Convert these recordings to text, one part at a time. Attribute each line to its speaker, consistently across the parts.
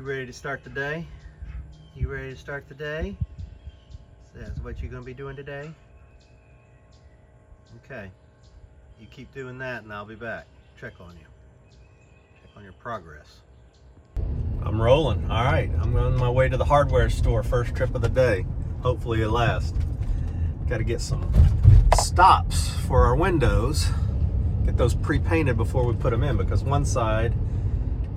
Speaker 1: ready to start the day? You ready to start the day? That's what you're going to be doing today? Okay. You keep doing that and I'll be back. Check on you. Check on your progress. I'm rolling. All right. I'm on my way to the hardware store. First trip of the day. Hopefully it lasts. Got to get some stops for our windows. Get those pre-painted before we put them in, because one side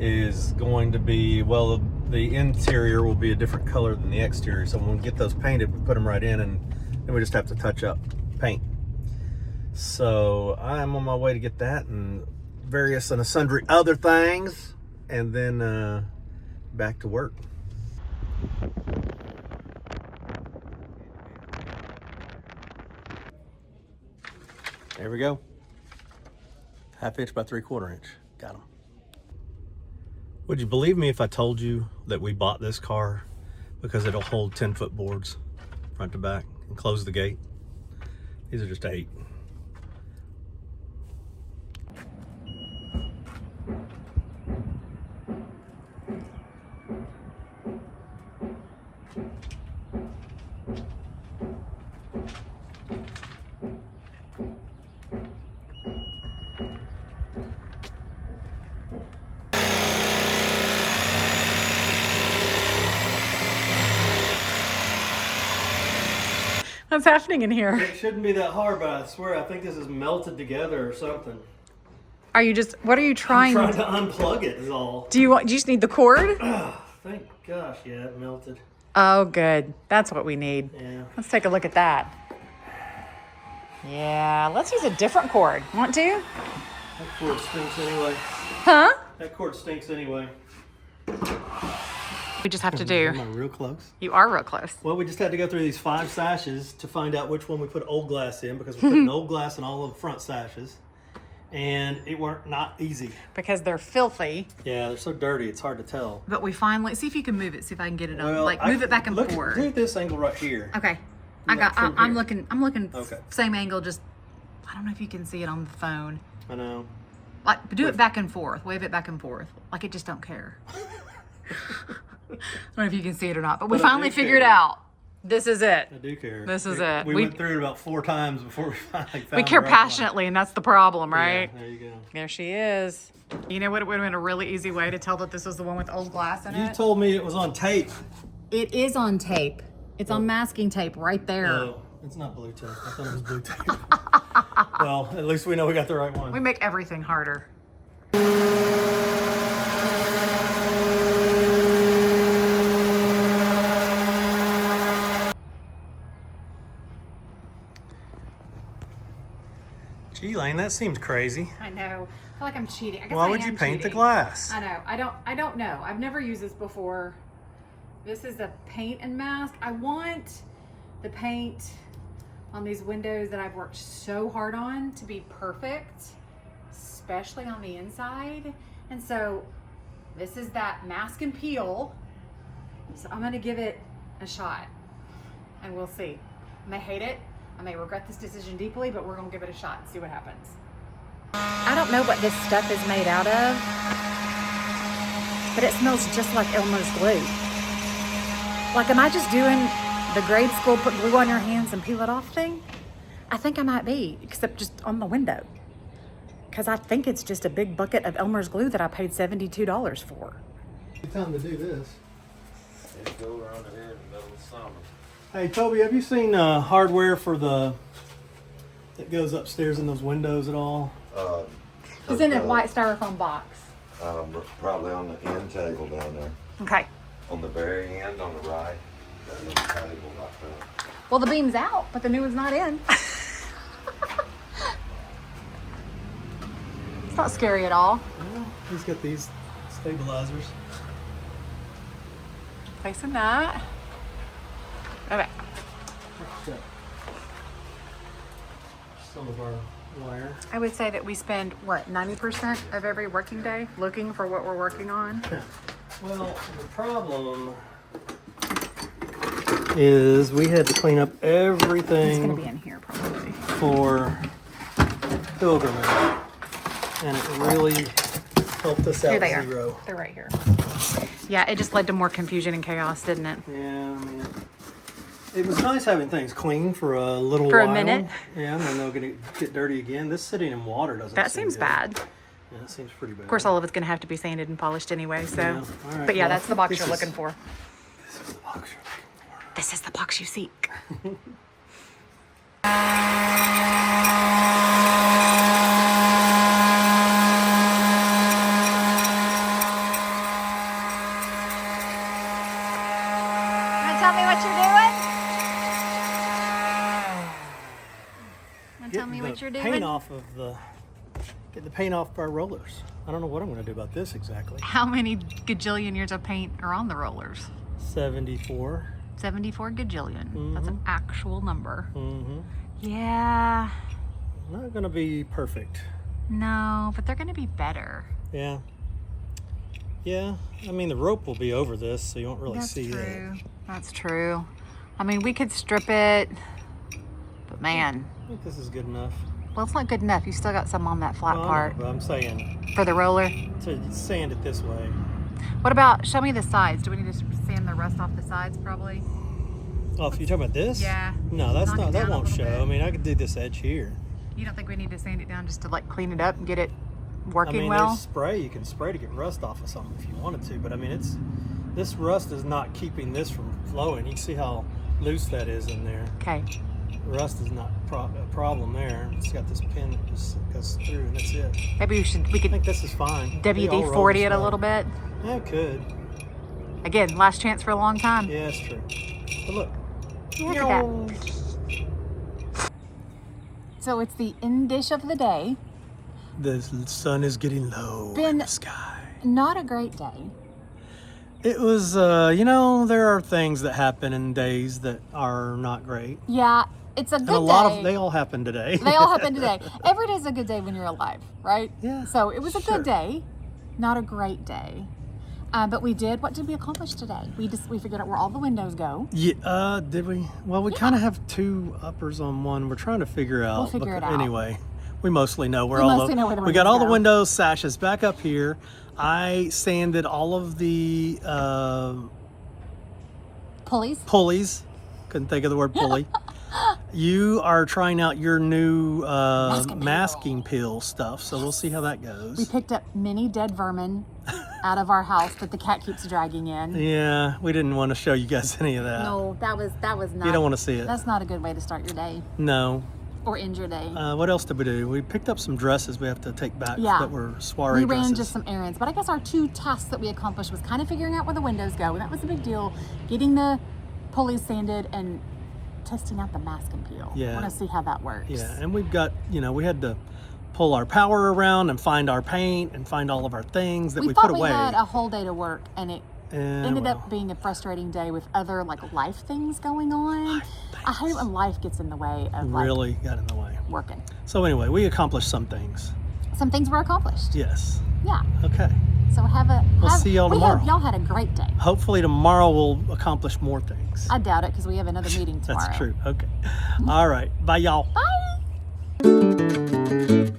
Speaker 1: is going to be, well, the interior will be a different color than the exterior. So when we get those painted, we put them right in, and then we just have to touch up paint. So I'm on my way to get that and various and sundry other things, and then back to work. There we go. 1/2 inch by 3/4 inch. Got them. Would you believe me if I told you that we bought this car because it'll hold 10-foot boards front to back and close the gate? These are just 8.
Speaker 2: What's happening in here?
Speaker 1: It shouldn't be that hard, but I swear I think this is melted together or something.
Speaker 2: Are you just, what are you trying?
Speaker 1: I'm trying to unplug it is all.
Speaker 2: Do you just need the cord?
Speaker 1: Thank gosh, yeah, it melted.
Speaker 2: Oh, good. That's what we need.
Speaker 1: Yeah.
Speaker 2: Let's take a look at that. Yeah, let's use a different cord. Want to?
Speaker 1: That cord stinks anyway.
Speaker 2: Huh?
Speaker 1: That cord stinks anyway.
Speaker 2: We just have to do.
Speaker 1: Am I real close?
Speaker 2: You are real close.
Speaker 1: Well, we just had to go through these 5 sashes to find out which one we put old glass in, because we're putting old glass in all of the front sashes. And it weren't not easy.
Speaker 2: Because they're filthy.
Speaker 1: Yeah, they're so dirty, it's hard to tell.
Speaker 2: But we finally, see if you can move it, see if I can get it on.
Speaker 1: Well,
Speaker 2: Like move it back and
Speaker 1: look,
Speaker 2: forth.
Speaker 1: Do this angle right here.
Speaker 2: Okay.
Speaker 1: Like from
Speaker 2: I'm
Speaker 1: here.
Speaker 2: looking
Speaker 1: Okay.
Speaker 2: same angle, just, I don't know if you can see it on the phone.
Speaker 1: I know.
Speaker 2: Like, do it back and forth. Wave it back and forth. Like it just don't care. I don't know if you can see it or not, but we
Speaker 1: But I
Speaker 2: finally
Speaker 1: do
Speaker 2: figured
Speaker 1: care.
Speaker 2: out. This is it.
Speaker 1: I do care.
Speaker 2: This is it.
Speaker 1: We went through it about 4 times before we finally found
Speaker 2: We care
Speaker 1: the right one.
Speaker 2: passionately, and that's the problem, right?
Speaker 1: Yeah, there you go.
Speaker 2: There she is. You know what? It would have been a really easy way to tell that this was the one with old glass in
Speaker 1: You
Speaker 2: it.
Speaker 1: told me it was on tape.
Speaker 2: It is on tape. It's on masking tape right there.
Speaker 1: Oh, it's not blue tape. I thought it was blue tape. Well, at least we know we got the right one.
Speaker 2: We make everything harder.
Speaker 1: Gee, Lane, that seems crazy.
Speaker 2: I know. I feel like I'm cheating. I guess
Speaker 1: Why
Speaker 2: I
Speaker 1: would
Speaker 2: am
Speaker 1: you paint the
Speaker 2: cheating.
Speaker 1: glass?
Speaker 2: I know. I don't know. I've never used this before. This is the paint and mask. I want the paint on these windows that I've worked so hard on to be perfect, especially on the inside. And so this is that mask and peel. So I'm gonna give it a shot and we'll see. I may hate it. I may regret this decision deeply, but we're gonna give it a shot and see what happens. I don't know what this stuff is made out of, but it smells just like Elmer's glue. Like, am I just doing the grade school put glue on your hands and peel it off thing? I think I might be, except just on the window. Because I think it's just a big bucket of Elmer's glue that I paid $72 for.
Speaker 1: Good time to do this.
Speaker 3: It go around here in the middle of summer.
Speaker 1: Hey, Toby, have you seen hardware for that goes upstairs in those windows at all?
Speaker 2: It's in a white styrofoam box.
Speaker 3: Probably on the end table down there.
Speaker 2: Okay.
Speaker 3: On the very end, on the right. That little table like that.
Speaker 2: Well, the beam's out, but the new one's not in. It's not scary at all.
Speaker 1: Well, he's got these stabilizers.
Speaker 2: Placing that. Okay.
Speaker 1: Some of our wire.
Speaker 2: I would say that we spend, what, 90% of every working day looking for what we're working on?
Speaker 1: Well, the problem is we had to clean up
Speaker 2: It's going to
Speaker 1: everything
Speaker 2: be in here probably.
Speaker 1: for pilgrimage, and it really helped us
Speaker 2: Here
Speaker 1: out
Speaker 2: they are.
Speaker 1: zero.
Speaker 2: They're right here. Yeah, it just led to more confusion and chaos, didn't it?
Speaker 1: Yeah, I mean, it was nice having things clean for a little while.
Speaker 2: For a minute.
Speaker 1: Yeah, and then they're going to get dirty again. This sitting in water doesn't
Speaker 2: That
Speaker 1: seem
Speaker 2: seems
Speaker 1: good.
Speaker 2: bad.
Speaker 1: Yeah, it seems pretty bad.
Speaker 2: Of course, all of it's going to have to be sanded and polished anyway, so.
Speaker 1: Yeah, all right,
Speaker 2: But yeah,
Speaker 1: well,
Speaker 2: that's the box
Speaker 1: this
Speaker 2: you're
Speaker 1: is-
Speaker 2: looking for.
Speaker 1: This is the box you're looking for.
Speaker 2: This is the box you seek. Tell me what you're doing? Tell me
Speaker 1: Getting
Speaker 2: what
Speaker 1: the
Speaker 2: you're doing?
Speaker 1: Paint off of the, get the paint off our rollers. I don't know what I'm going to do about this exactly.
Speaker 2: How many gajillion years of paint are on the rollers?
Speaker 1: 74.
Speaker 2: 74 gajillion. That's an actual number.
Speaker 1: Mm-hmm.
Speaker 2: Yeah.
Speaker 1: Not going to be perfect.
Speaker 2: No, but they're going to be better.
Speaker 1: Yeah. Yeah. I mean, the rope will be over this, so you won't really
Speaker 2: That's
Speaker 1: see
Speaker 2: true.
Speaker 1: it.
Speaker 2: That's true. I mean, we could strip it, but man,
Speaker 1: I think this is good enough.
Speaker 2: well, it's not good enough. You still got some on that flat
Speaker 1: No, I know,
Speaker 2: part
Speaker 1: but I'm saying
Speaker 2: for the roller.
Speaker 1: to sand it this way.
Speaker 2: What about, show me the sides. Do we need to sand the rust off the sides probably?
Speaker 1: Oh, if you're talking about this?
Speaker 2: Yeah.
Speaker 1: No, that's
Speaker 2: Knock it
Speaker 1: not. That
Speaker 2: down a
Speaker 1: won't
Speaker 2: little
Speaker 1: show.
Speaker 2: bit.
Speaker 1: I mean, I could do this edge here.
Speaker 2: You don't think we need to sand it down just to like clean it up and get it
Speaker 1: I
Speaker 2: working
Speaker 1: mean,
Speaker 2: well?
Speaker 1: there's spray. You can spray to get rust off of something if you wanted to. But I mean, this rust is not keeping this from flowing. You can see how loose that is in there.
Speaker 2: Okay.
Speaker 1: The rust is not a problem there. It's got this pin that just goes through, and that's it.
Speaker 2: Maybe we
Speaker 1: I
Speaker 2: could
Speaker 1: think this is fine. They all roll
Speaker 2: WD-40
Speaker 1: this
Speaker 2: it a
Speaker 1: way.
Speaker 2: little bit.
Speaker 1: Yeah, it could.
Speaker 2: Again, last chance for a long time.
Speaker 1: Yeah, it's true. But look.
Speaker 2: Look at that. So it's the end dish of the day.
Speaker 1: The sun is getting low in
Speaker 2: Been-
Speaker 1: the sky.
Speaker 2: Not a great day.
Speaker 1: It was, there are things that happen in days that are not great.
Speaker 2: Yeah, it's a good
Speaker 1: And a lot
Speaker 2: day.
Speaker 1: of, they all happen today.
Speaker 2: They all happen today. Every day is a good day when you're alive, right?
Speaker 1: Yeah,
Speaker 2: So it was a
Speaker 1: sure.
Speaker 2: good day, not a great day. But what did we accomplish today? We figured out where all the windows go.
Speaker 1: Yeah, did we? Well, we kind of have two uppers on one. We're trying to figure out.
Speaker 2: We'll figure it out.
Speaker 1: Anyway, we mostly know where
Speaker 2: We
Speaker 1: all
Speaker 2: mostly know where the
Speaker 1: we got
Speaker 2: windows
Speaker 1: all the
Speaker 2: go.
Speaker 1: window sashes back up here. I sanded all of the
Speaker 2: Pulleys.
Speaker 1: Couldn't think of the word pulley. You are trying out your new masking peel stuff, so we'll see how that
Speaker 2: We
Speaker 1: goes.
Speaker 2: picked up many dead vermin out of our house that the cat keeps dragging in.
Speaker 1: Yeah, we didn't want to show you guys any of that.
Speaker 2: No, that was not.
Speaker 1: You don't want to see it.
Speaker 2: That's not a good way to start your day
Speaker 1: No.
Speaker 2: or end your day.
Speaker 1: What else did we do? We picked up some dresses we have to take back
Speaker 2: Yeah.
Speaker 1: that were soiree
Speaker 2: We ran
Speaker 1: dresses.
Speaker 2: just some errands, but I guess our two tasks that we accomplished was kind of figuring out where the windows go, and that was a big deal. Getting the pulleys sanded and testing out the mask and peel.
Speaker 1: Yeah.
Speaker 2: I want to see how that works.
Speaker 1: Yeah, and we've got, we had to pull our power around and find our paint and find all of our things that we
Speaker 2: thought
Speaker 1: put
Speaker 2: we
Speaker 1: away.
Speaker 2: had a whole day to work, and it ended
Speaker 1: well,
Speaker 2: up being a frustrating day with other life things going on. I hate when life gets in the way of
Speaker 1: really got in the way.
Speaker 2: working.
Speaker 1: So anyway, we accomplished some things.
Speaker 2: Some things were accomplished.
Speaker 1: Yes.
Speaker 2: Yeah.
Speaker 1: Okay.
Speaker 2: So
Speaker 1: We'll see y'all
Speaker 2: we
Speaker 1: tomorrow.
Speaker 2: hope y'all had a great day.
Speaker 1: Hopefully tomorrow we'll accomplish more things.
Speaker 2: I doubt it because we have another meeting tomorrow.
Speaker 1: That's true. Okay. All right. Bye, y'all.
Speaker 2: Bye.